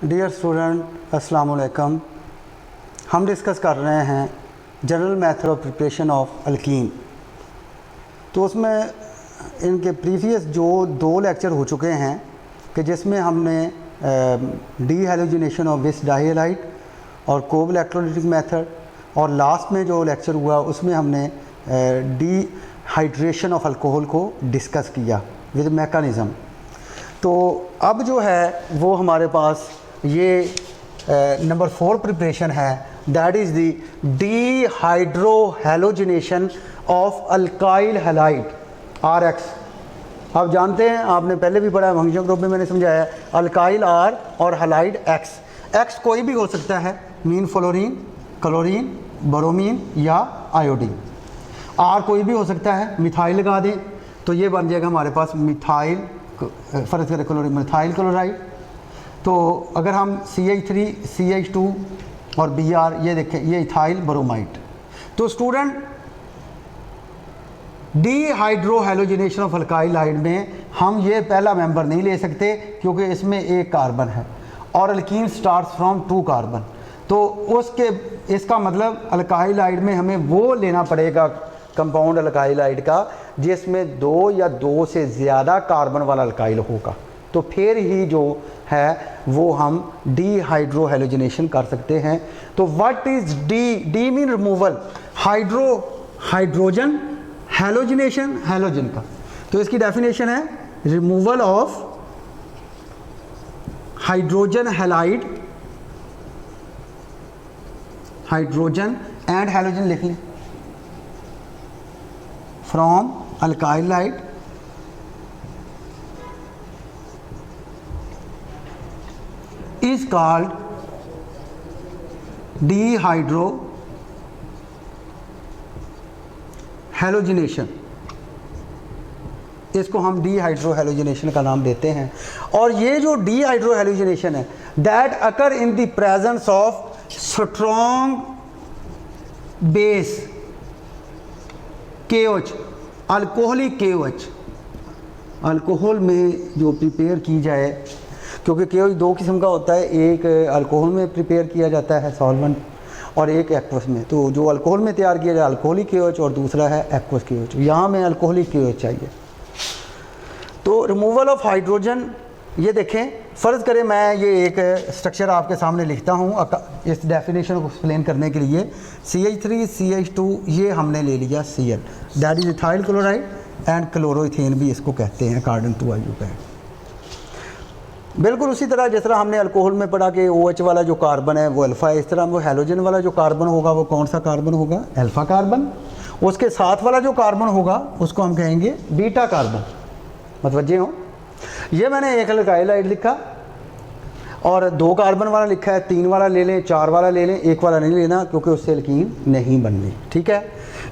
Dear student, अस्सलाम वालेकुम। हम डिस्कस कर रहे हैं general method of preparation of alkyne. तो उसमें इनके प्रीवियस जो 2 लेक्चर हो चुके हैं कि जिसमें हमने डी हैलोजिनेशन ऑफ विस डाइहैलाइड और कोब इलेक्ट्रोलाइटिक मेथड, और लास्ट में जो लेक्चर हुआ उसमें हमने डी हाइड्रेशन ऑफ अल्कोहल को डिस्कस किया विद मैकेनिज़्म। तो अब जो है वो हमारे पास ये नंबर 4 प्रिपरेशन है, that is the D hydro halogenation of alkyl halide RX। आप जानते हैं, आपने पहले भी पढ़ा है, फंक्शन ग्रुप में मैंने समझाया, अल्काइल R और हैलाइड X कोई भी हो सकता है, मीन फ्लोरीन, क्लोरीन, ब्रोमीन या आयोडीन। R कोई भी हो सकता है, मिथाइल लगा दें तो ये बन जाएगा हमारे पास मिथाइल, फ़र्ज़ करें क्लोरीन मिथाइल क्लोराइड। तो अगर हम CH3 CH2 और Br ये देखें, ये इथाइल ब्रोमाइड। तो student D hydro halogenation of alkyl hide में हम ये पहला मेंबर नहीं ले सकते क्योंकि इसमें 1 कार्बन है और अल्कीन स्टार्ट्स फ्रॉम 2 कार्बन। तो उसके इसका मतलब अल्काइल हाइड में हमें वो लेना पड़ेगा कंपाउंड अल्काइल हाइड का जिसमें 2 या 2 से ज़्यादा कार्बन वाला अल्काइल होगा, तो फिर ही जो है वो हम डी हाइड्रो हैलोजिनेशन कर सकते हैं। तो what is D mean removal, hydrogen halogenation, halogen का। तो इसकी डेफिनेशन है removal of hydrogen halide, hydrogen and halogen लिख लें, from alkyl hide is called dehydrohalogenation। इसको हम dehydrohalogenation का नाम देते हैं। और ये जो dehydrohalogenation है, that occur in the presence of strong base KOH, alcoholic KOH, alcohol में जो प्रिपेयर की जाए, क्योंकि KOH 2 किस्म का होता है, एक अल्कोहल में प्रिपेयर किया जाता है सॉल्वेंट और एक एक्वस में। तो जो अल्कोहल में तैयार किया जाए अल्कोहलिक KOH और दूसरा है एक्वस KOH। यहाँ में अल्कोहलिक KOH चाहिए। तो रिमूवल ऑफ हाइड्रोजन, ये देखें, फ़र्ज़ करें मैं ये एक स्ट्रक्चर आपके सामने लिखता हूँ इस डेफिनेशन को एक्सप्लेन करने के लिए। CH3 CH2 ये हमने ले लिया Cl, that is ethyl chloride and chloroethane भी इसको कहते हैं अकॉर्डिंग टू IUPAC। बिल्कुल उसी तरह जिस तरह हमने अल्कोहल में पढ़ा कि OH वाला जो कार्बन है वो अल्फ़ा है, इस तरह वो हैलोजन वाला जो कार्बन होगा वो कौन सा कार्बन होगा, अल्फ़ा कार्बन। उसके साथ वाला जो कार्बन होगा उसको हम कहेंगे बीटा कार्बन। मतवज्जे हो, ये मैंने एक अल्काइल हाइड लिखा और 2 कार्बन वाला लिखा है, 3 वाला ले लें, 4 वाला ले लें, 1 वाला नहीं लेना क्योंकि उससे अल्कीन नहीं बननी। ठीक है,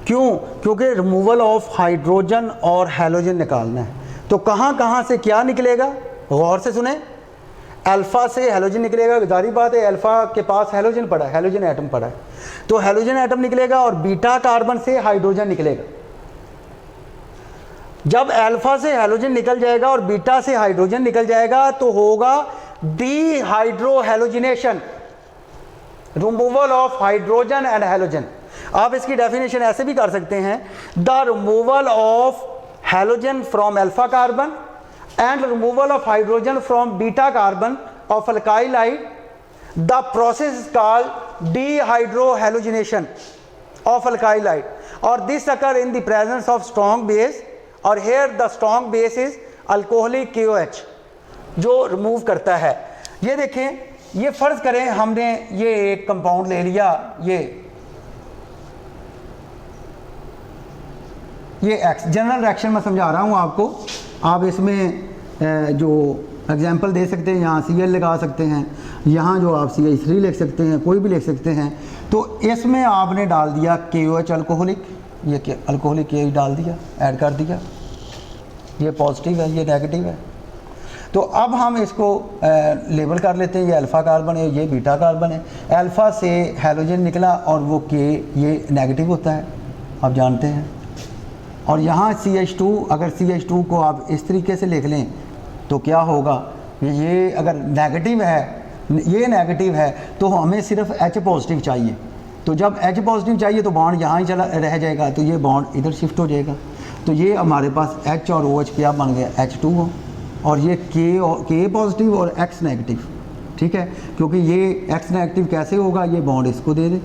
क्यों? क्योंकि रिमूवल ऑफ हाइड्रोजन और हैलोजन निकालना है। तो कहाँ कहाँ से क्या निकलेगा, गौर से सुने। अल्फ़ा से हैलोजन निकलेगा, जारी बात है, अल्फ़ा के पास हैलोजन पड़ा है, हैलोजन एटम पड़ा है, तो हैलोजन एटम निकलेगा और बीटा कार्बन से हाइड्रोजन निकलेगा। जब अल्फ़ा से हैलोजन निकल जाएगा और बीटा से हाइड्रोजन निकल जाएगा तो होगा D hydro halogenation, removal of hydrogen and halogen. आप इसकी डेफिनेशन ऐसे भी कर सकते हैं, the removal of halogen from alpha carbon and removal of hydrogen from beta carbon of alkyl halide, the process is called dehydrohalogenation of alkyl halide, or this occur in the presence of strong base, और here the strong base is alcoholic KOH जो remove करता है। ये देखें, ये फ़र्ज़ करें हमने ये एक कंपाउंड ले लिया, ये X, जनरल रिएक्शन मैं समझा रहा हूँ आपको, आप इसमें जो एग्जांपल दे सकते हैं, यहाँ Cl लगा सकते हैं, यहाँ जो आप CH3 लिख सकते हैं, कोई भी लिख सकते हैं। तो इसमें आपने डाल दिया KOH अल्कोहलिक, ये अल्कोहलिक KOH डाल दिया, ऐड कर दिया, ये पॉजिटिव है, ये नेगेटिव है। तो अब हम इसको लेबल कर लेते हैं, ये अल्फ़ा कार्बन है, ये बीटा कार्बन है। अल्फ़ा से हैलोजन निकला और वो K ये नेगेटिव होता है, आप जानते हैं। और यहाँ CH2, अगर CH2 को आप इस तरीके से लिख लें तो क्या होगा, ये अगर नेगेटिव है ये नेगेटिव है तो हमें सिर्फ H पॉजिटिव चाहिए। तो जब H पॉजिटिव चाहिए तो बॉन्ड यहाँ ही चला रह जाएगा, तो ये बॉन्ड इधर शिफ्ट हो जाएगा। तो ये हमारे पास H और OH क्या बन गया, H2O, और ये K पॉजिटिव और X नेगेटिव, ठीक है, क्योंकि ये X नेगेटिव कैसे होगा, ये बॉन्ड इसको दे दे,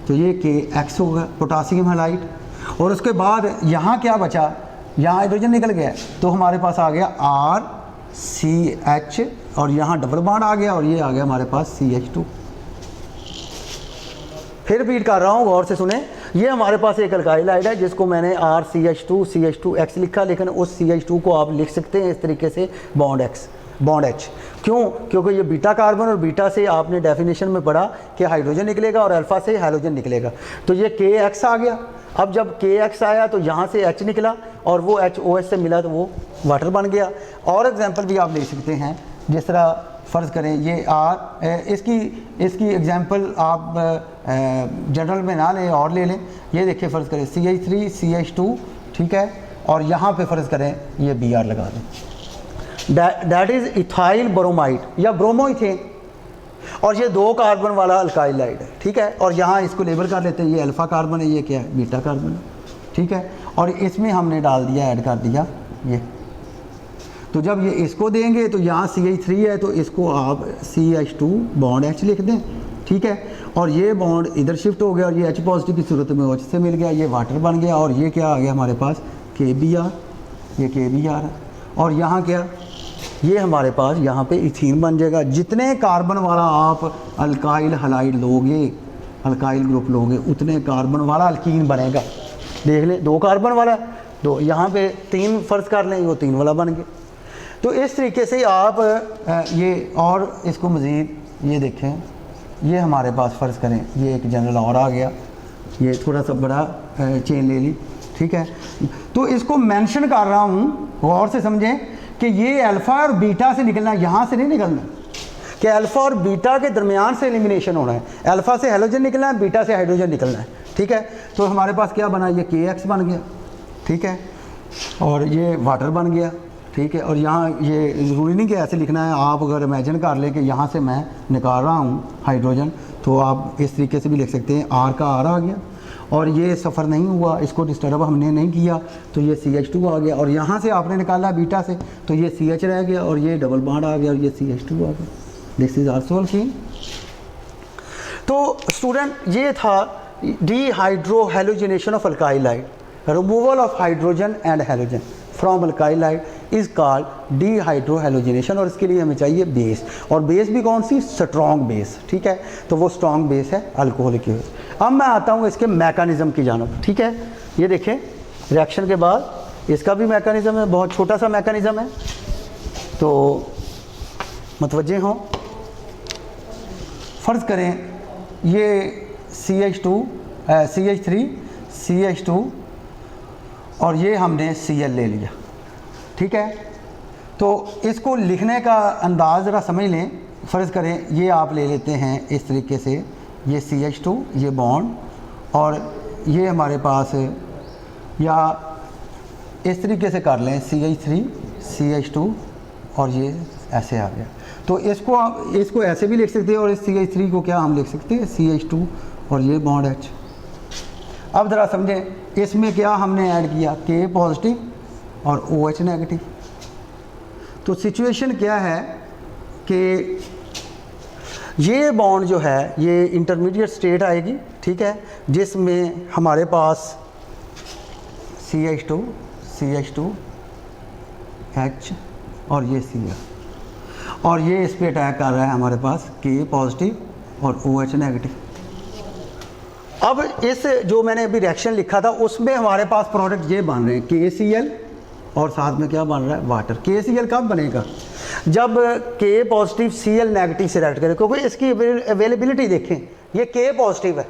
तो ये KX होगा, पोटासियम हैलाइड। और उसके बाद यहाँ क्या बचा, यहाँ हाइड्रोजन निकल गया, तो हमारे पास आ गया RCH, और यहाँ डबल बॉन्ड आ गया, और ये आ गया हमारे पास CH2। फिर रिपीट कर रहा हूँ, गौर से सुने। ये हमारे पास एक अल्काइल हाइड है जिसको मैंने RCH2 CH2X लिखा, लेकिन उस CH2 को आप लिख सकते हैं इस तरीके से बॉन्ड H। क्यों? क्योंकि ये बीटा कार्बन, और बीटा से आपने डेफिनेशन में पढ़ा कि हाइड्रोजन निकलेगा और अल्फ़ा से हैलोजन निकलेगा। तो ये KX आ गया। अब जब KX आया तो यहाँ से H निकला, और वो HOH से मिला तो वो वाटर बन गया। और एग्जांपल भी आप ले सकते हैं, जिस तरह फ़र्ज़ करें ये इसकी एग्जांपल आप जनरल में ना लें और ले लें। ये देखिए, फ़र्ज़ करें CH3 CH2, ठीक है, और यहाँ पे फ़र्ज़ करें ये Br लगा दें, दैट इज़ इथाइल ब्रोमाइड या ब्रोमोइथेन, और ये 2 कार्बन वाला अल्काइल हाइड है, ठीक है। और यहाँ इसको लेबल कर लेते हैं, ये अल्फ़ा कार्बन है, ये क्या है, बीटा कार्बन है, ठीक है। और इसमें हमने डाल दिया, ऐड कर दिया ये। तो जब ये इसको देंगे तो यहाँ CH3 है, तो इसको आप CH2 बॉन्ड H लिख दें, ठीक है। और ये बॉन्ड इधर शिफ्ट हो गया, और ये H पॉजिटिव की सूरत में OH से मिल गया, ये वाटर बन गया। और ये क्या आ गया हमारे पास, KBr, ये KBr है। और यहाँ क्या, ये हमारे पास यहाँ पे इथीन बन जाएगा। जितने कार्बन वाला आप अल्काइल हलाइड लोगे, अल्काइल ग्रुप लोगे, उतने कार्बन वाला अल्कीन बनेगा। देख ले, 2 कार्बन वाला, 2 यहाँ पे 3 फ़र्ज़ कर लें, वो 3 वाला बन गया। तो इस तरीके से आप ये, और इसको मज़ीद ये देखें, ये हमारे पास फ़र्ज़ करें ये एक जनरल और आ गया, ये थोड़ा सा बड़ा चेन ले ली, ठीक है। तो इसको मेंशन कर रहा हूँ, गौर से समझें कि ये अल्फ़ा और बीटा से निकलना, यहाँ से नहीं निकलना, कि अल्फ़ा और बीटा के दरमियान से एलिमिनेशन होना है। अल्फ़ा से हैलोजन निकलना है, बीटा से हाइड्रोजन निकलना है, ठीक है। तो हमारे पास क्या बना, ये KX बन गया, ठीक है, और ये वाटर बन गया, ठीक है। और यहाँ ये ज़रूरी नहीं कि ऐसे लिखना है, आप अगर इमेजिन कर लें कि यहाँ से मैं निकाल रहा हूँ हाइड्रोजन, तो आप इस तरीके से भी लिख सकते हैं, R का R आ गया, और ये सफ़र नहीं हुआ, इसको डिस्टर्ब हमने नहीं किया, तो ये CH2 आ गया। और यहाँ से आपने निकाला बीटा से, तो ये CH रह गया, और ये डबल बॉन्ड आ गया, और ये CH2 आ गया। This is also alkene. तो स्टूडेंट, ये था dehydrohalogenation of alkyl halide, removal of hydrogen and halogen from alkyl halide is called dehydrohalogenation. और इसके लिए हमें चाहिए बेस, और बेस भी कौन सी, स्ट्रॉन्ग बेस, ठीक है। तो वो स्ट्रॉन्ग बेस है अल्कोहलिक बेस। अब मैं आता हूँ इसके मैकेनिज़्म की जानब, ठीक है। ये देखें, रिएक्शन के बाद इसका भी मैकेनिज़्म है, बहुत छोटा सा मैकेनिज़्म है, तो मतवज्जे हों। फ़र्ज़ करें ये CH3 CH2, और ये हमने Cl ले लिया, ठीक है। तो इसको लिखने का अंदाज़ ज़रा समझ लें। फ़र्ज़ करें ये आप ले लेते हैं इस तरीके से, ये CH2, ये बॉन्ड, और ये हमारे पास, या इस तरीके से कर लें CH3 CH2, और ये ऐसे आ गया। तो इसको ऐसे भी लिख सकते हैं, और इस CH3 को क्या हम लिख सकते हैं, CH2, और ये बॉन्ड H। अब ज़रा समझें, इसमें क्या हमने ऐड किया, K पॉजिटिव और OH नेगेटिव। तो सिचुएशन क्या है कि ये बॉन्ड जो है ये इंटरमीडिएट स्टेट आएगी, ठीक है, जिसमें हमारे पास CH2 H और ये Cl, और ये इस पे अटैक कर रहा है हमारे पास K पॉजिटिव और OH नेगेटिव। अब इस जो मैंने अभी रिएक्शन लिखा था उसमें हमारे पास प्रोडक्ट ये बन रहे हैं KCl, और साथ में क्या बन रहा है, वाटर। KCl कब बनेगा, जब K पॉजिटिव Cl नेगेटिव से रिएक्ट करे, क्योंकि इसकी अवेलेबिलिटी देखें, ये K पॉजिटिव है,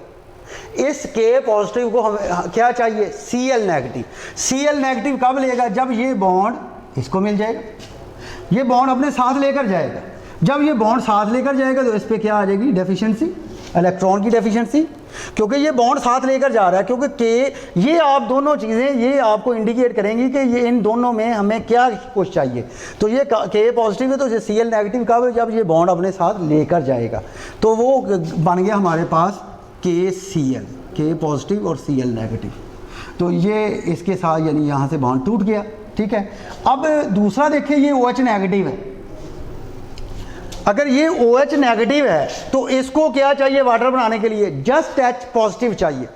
इस K पॉजिटिव को हमें क्या चाहिए, Cl नेगेटिव। Cl नेगेटिव कब लेगा, जब ये बॉन्ड इसको मिल जाएगा, ये बॉन्ड अपने साथ लेकर जाएगा। जब ये बॉन्ड साथ लेकर जाएगा तो इस पर क्या आ जाएगी, डेफिशिएंसी, इलेक्ट्रॉन की डेफिशिएंसी। क्योंकि ये बॉन्ड साथ लेकर जा रहा है, क्योंकि के ये आप दोनों चीज़ें ये आपको इंडिकेट करेंगी कि ये इन दोनों में हमें क्या कुछ चाहिए। तो ये के पॉजिटिव है तो ये सी एल नेगेटिव कब है, जब ये बॉन्ड अपने साथ लेकर जाएगा। तो वो बन गया हमारे पास के सी एल, के पॉजिटिव और सी एल नेगेटिव। तो ये इसके साथ यानी यहाँ से बॉन्ड टूट गया, ठीक है। अब दूसरा देखिए, ये OH नेगेटिव है। अगर ये OH नेगेटिव है तो इसको क्या चाहिए वाटर बनाने के लिए, जस्ट H पॉजिटिव चाहिए,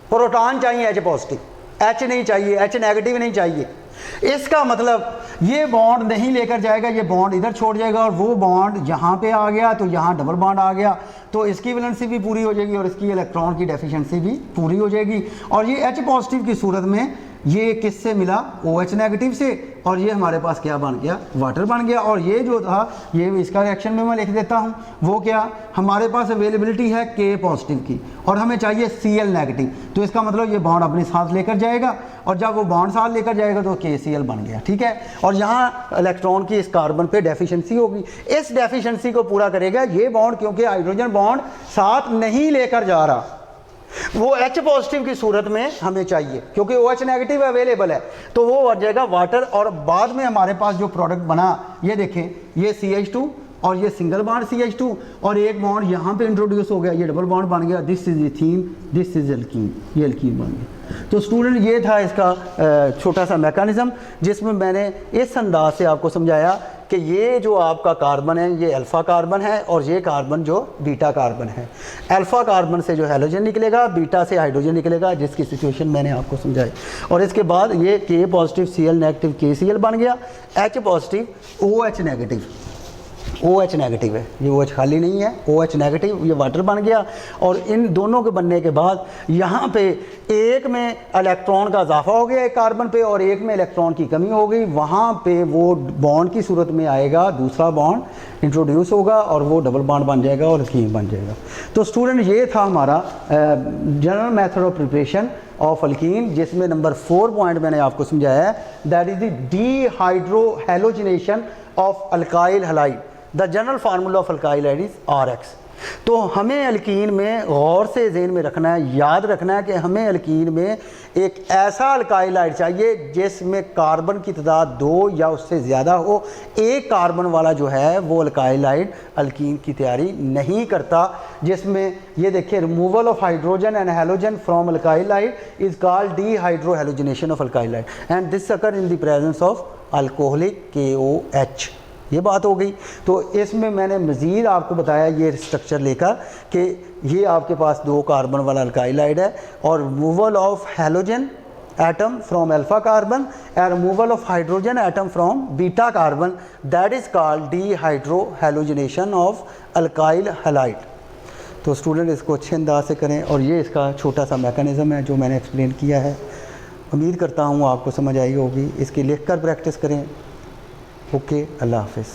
प्रोटॉन चाहिए H पॉजिटिव, H नहीं चाहिए, H नेगेटिव नहीं चाहिए। इसका मतलब ये बॉन्ड नहीं लेकर जाएगा, ये बॉन्ड इधर छोड़ जाएगा और वो बॉन्ड यहाँ पे आ गया तो यहाँ डबल बॉन्ड आ गया, तो इसकी वैलेंसी भी पूरी हो जाएगी और इसकी इलेक्ट्रॉन की डेफिशिएंसी भी पूरी हो जाएगी। और ये H पॉजिटिव की सूरत में ये किससे मिला, OH नेगेटिव से, और ये हमारे पास क्या बन गया, वाटर बन गया। और ये जो था ये इसका रिएक्शन में मैं लिख देता हूँ, वो क्या, हमारे पास अवेलेबिलिटी है के पॉजिटिव की और हमें चाहिए Cl नेगेटिव, तो इसका मतलब ये बॉन्ड अपने साथ लेकर जाएगा और जब वो बॉन्ड साथ लेकर जाएगा तो KCl बन गया, ठीक है। और यहाँ इलेक्ट्रॉन की इस कार्बन पे डेफिशिएंसी होगी, इस डेफिशिएंसी को पूरा करेगा ये बॉन्ड, क्योंकि हाइड्रोजन बॉन्ड साथ नहीं लेकर जा रहा, वो H पॉजिटिव की सूरत में हमें चाहिए, क्योंकि OH नेगेटिव अवेलेबल है तो वो बन जाएगा वाटर। और बाद में हमारे पास जो प्रोडक्ट बना, ये देखें, ये CH2 और ये सिंगल बॉन्ड CH2 और एक बॉन्ड यहाँ पे इंट्रोड्यूस हो गया, ये डबल बॉन्ड बन गया, this is ethene, this is alkene, ये एल्कीन बन गया। तो स्टूडेंट ये था इसका छोटा सा मैकेनिज्म, जिसमें मैंने इस अंदाज से आपको समझाया कि ये जो आपका कार्बन है ये अल्फ़ा कार्बन है और ये कार्बन जो बीटा कार्बन है। अल्फ़ा कार्बन से जो हैलोजन निकलेगा, बीटा से हाइड्रोजन निकलेगा, जिसकी सिचुएशन मैंने आपको समझाई। और इसके बाद ये के पॉजिटिव Cl नेगेटिव KCl बन गया, H positive OH negative, OH negative है, ये OH खाली नहीं है, OH नेगेटिव, ये वाटर बन गया। और इन दोनों के बनने के बाद यहाँ पे एक में इलेक्ट्रॉन का इजाफा हो गया एक कार्बन पे और एक में इलेक्ट्रॉन की कमी हो गई, वहाँ पे वो बॉन्ड की सूरत में आएगा, दूसरा बॉन्ड इंट्रोड्यूस होगा और वो डबल बॉन्ड बन जाएगा और एल्कीन बन जाएगा। तो स्टूडेंट ये था हमारा general method of preparation of alkene, जिसमें नंबर 4 पॉइंट मैंने आपको समझाया है, that is the dehydro halogenation of alkyl halide. The general formula of alkyl halide is RX। तो हमें एल्कीन में गौर से ज़हन में रखना है, याद रखना है कि हमें एल्कीन में एक ऐसा अल्काइल हैलाइड चाहिए जिसमें कार्बन की तादाद 2 या उससे ज़्यादा हो। एक कार्बन वाला जो है वो अल्काइल हैलाइड एल्कीन की तैयारी नहीं करता, जिसमें ये देखिए removal of hydrogen and halogen from alkyl halide is called dehydrohalogenation of alkyl halide and this occur in the presence of alcoholic KOH। ये बात हो गई। तो इसमें मैंने मज़ीद आपको बताया ये स्ट्रक्चर लेकर कि ये आपके पास 2 कार्बन वाला अल्काइल हैलाइड है और removal of halogen atom from alpha carbon and removal of hydrogen atom from beta carbon, that is called dehydrohalogenation of alkyl halide. तो स्टूडेंट इसको अच्छे अंदाज से करें और ये इसका छोटा सा मैकेनिज़्म है जो मैंने एक्सप्लेन किया है। उम्मीद करता हूँ आपको समझ आई होगी। इसकी लिख कर प्रैक्टिस करें। ओके, अल्लाह हाफ़िज़।